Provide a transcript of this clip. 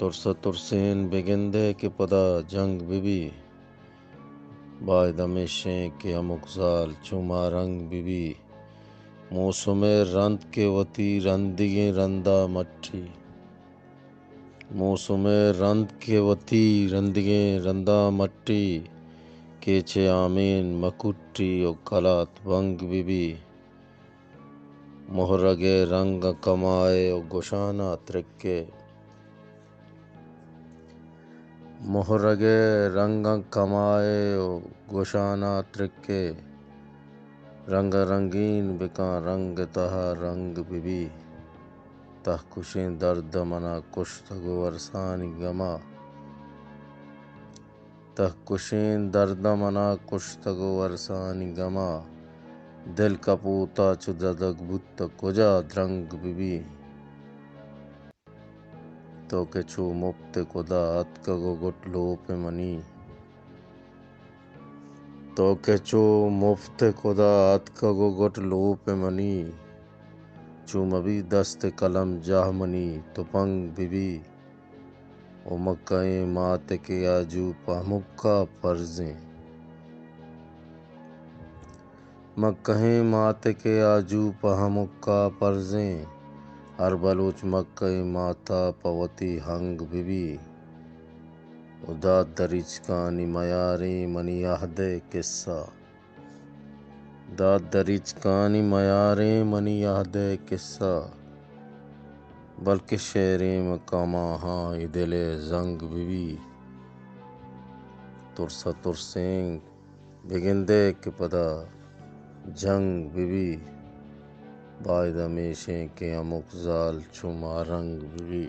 ترسا ترسین بگندے کے پدا جنگ ببی باید ہمیشیں کے امکزال چوما رنگ ببی موسم رند کے وتی رندگیں رندا مٹی موسم رند کے وتی رندگیں رندا مٹی کیچے آمین مکٹی و کلات بنگ ببی مہرگے رنگ کمائے و گشانہ ترکے مہرگے رنگ کمائے و گشانہ ترکے رنگ رنگین بکاں رنگ تہا رنگ ببی تہ کشیں درد منا کشتگ ورسانی غما تہ کشیں درد منا کشتگ ورسانی غما دل کپوتا چو ددگ بت کجا درنگ ببی تو کہ چو مفت خدا اتکگ گٹ لوپ منی تو کہ چو مفت خدا اتکگ گٹ لوپ منی چو مبی دست قلم جاہ منی تپنگ ببی و مکہیں مات کے آجو پہمکا پرزیں مکہیں مات کے آجو پہمکا پرزیں ہر بلوچ مکئی ماتا پوتی ہنگ ببی و داد دریچکانی میاریں منی عہد قصہ داد دریچکانی میاریں منی عہد قصہ بلکہ شعریں مکاماہاں ای دل زنگ ببی ترسا ترسینگ بگندے کے پدا جنگ ببی باید ہمیشیں کے امکزال چوما رنگ ببی